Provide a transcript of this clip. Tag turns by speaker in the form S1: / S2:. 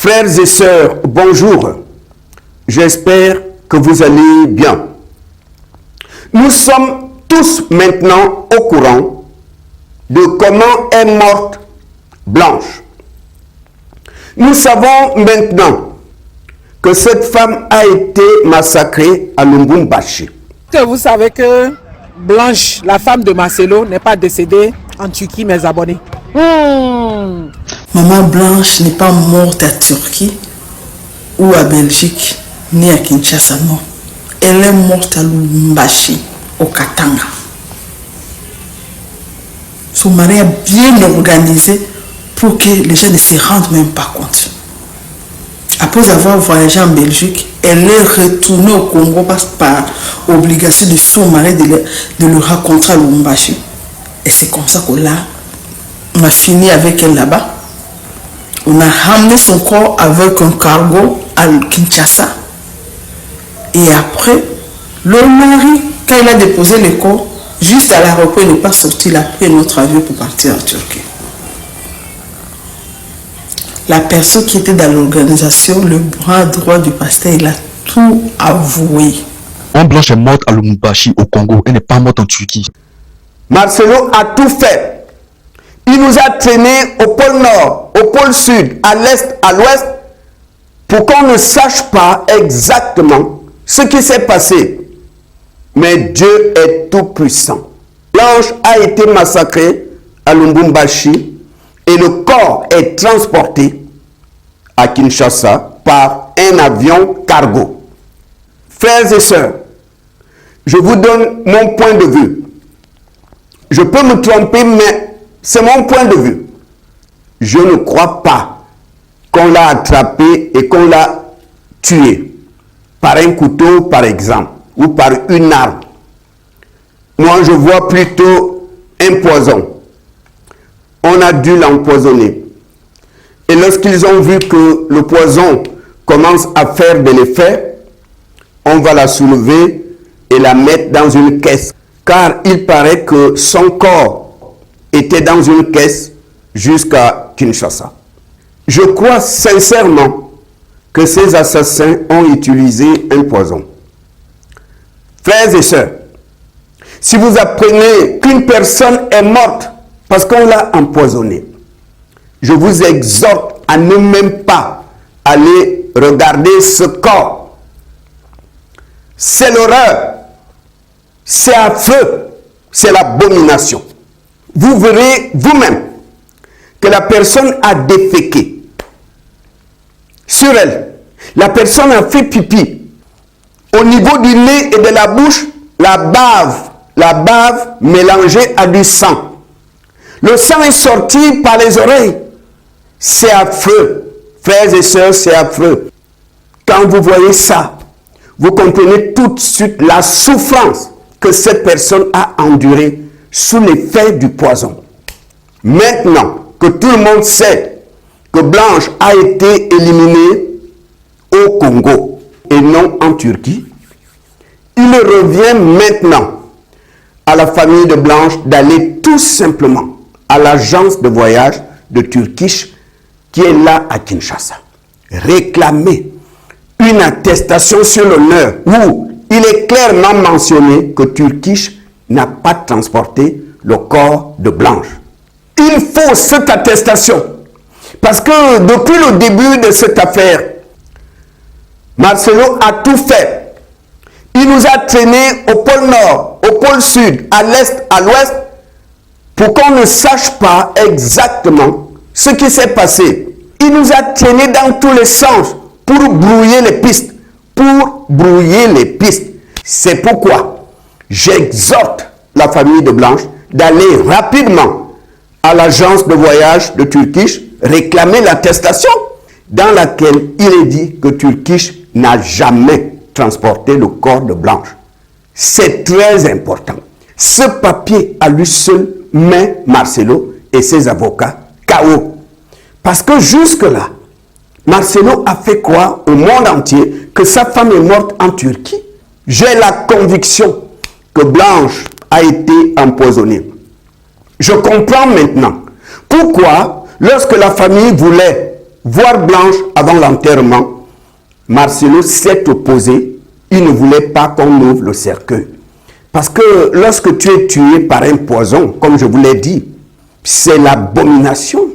S1: Frères et sœurs, bonjour. J'espère que vous allez bien. Nous sommes tous maintenant au courant de comment est morte Blanche. Nous savons maintenant que cette femme a été massacrée à Lubumbashi.
S2: Vous savez que Blanche, la femme de Marcelo, n'est pas décédée en Turquie, mes abonnés.
S3: Maman Blanche n'est pas morte à Turquie ou à Belgique, ni à Kinshasa, non. Elle est morte à Lubumbashi, au Katanga. Son mari a bien organisé pour que les gens ne se rendent même pas compte. Après avoir voyagé en Belgique, elle est retournée au Congo par obligation de son mari de le rencontrer à Lubumbashi. Et c'est comme ça qu'on a fini avec elle là-bas. On a ramené son corps avec un cargo à Kinshasa. Et après, le mari, quand il a déposé le corps, juste à l'aéroport, il n'est pas sorti, il a pris notre avion pour partir en Turquie. La personne qui était dans l'organisation, le bras droit du pasteur, il a tout avoué.
S4: Blanche est morte à Lubumbashi, au Congo. Elle n'est pas morte en Turquie.
S1: Marcelo a tout fait. Il nous a traînés au pôle Nord, au pôle Sud, à l'Est, à l'Ouest, pour qu'on ne sache pas exactement ce qui s'est passé. Mais Dieu est tout puissant. Blanche a été massacrée à Lubumbashi et le corps est transporté à Kinshasa par un avion cargo. Frères et sœurs, je vous donne mon point de vue. Je peux me tromper, mais c'est mon point de vue. Je ne crois pas qu'on l'a attrapé et qu'on l'a tué par un couteau, par exemple, ou par une arme. Moi, je vois plutôt un poison. On a dû l'empoisonner. Et lorsqu'ils ont vu que le poison commence à faire de l'effet, on va la soulever et la mettre dans une caisse. Car il paraît que son corps était dans une caisse jusqu'à Kinshasa. Je crois sincèrement que ces assassins ont utilisé un poison. Frères et sœurs, si vous apprenez qu'une personne est morte parce qu'on l'a empoisonnée, je vous exhorte à ne même pas aller regarder ce corps. C'est l'horreur, c'est affreux, c'est l'abomination. Vous verrez vous-même que la personne a déféqué sur elle. La personne a fait pipi. Au niveau du nez et de la bouche, la bave mélangée à du sang. Le sang est sorti par les oreilles. C'est affreux. Frères et sœurs, c'est affreux. Quand vous voyez ça, vous comprenez tout de suite la souffrance que cette personne a endurée sous l'effet du poison. Maintenant que tout le monde sait que Blanche a été éliminée au Congo et non en Turquie, il revient maintenant à la famille de Blanche d'aller tout simplement à l'agence de voyage de Turkish qui est là à Kinshasa. Réclamer une attestation sur l'honneur où il est clairement mentionné que Turkish n'a pas transporté le corps de Blanche. Il faut cette attestation. Parce que depuis le début de cette affaire, Marcelo a tout fait. Il nous a traînés au pôle Nord, au pôle Sud, à l'Est, à l'Ouest, pour qu'on ne sache pas exactement ce qui s'est passé. Il nous a traînés dans tous les sens pour brouiller les pistes. Pour brouiller les pistes. C'est pourquoi j'exhorte la famille de Blanche d'aller rapidement à l'agence de voyage de Turkish réclamer l'attestation dans laquelle il est dit que Turkish n'a jamais transporté le corps de Blanche. C'est très important. Ce papier à lui seul met Marcelo et ses avocats KO. Parce que jusque-là, Marcelo a fait croire au monde entier que sa femme est morte en Turquie. J'ai la conviction que Blanche a été empoisonnée. Je comprends maintenant pourquoi, lorsque la famille voulait voire blanche avant l'enterrement, Marcelo s'est opposé. Il ne voulait pas qu'on ouvre le cercueil. Parce que lorsque tu es tué par un poison, comme je vous l'ai dit, c'est l'abomination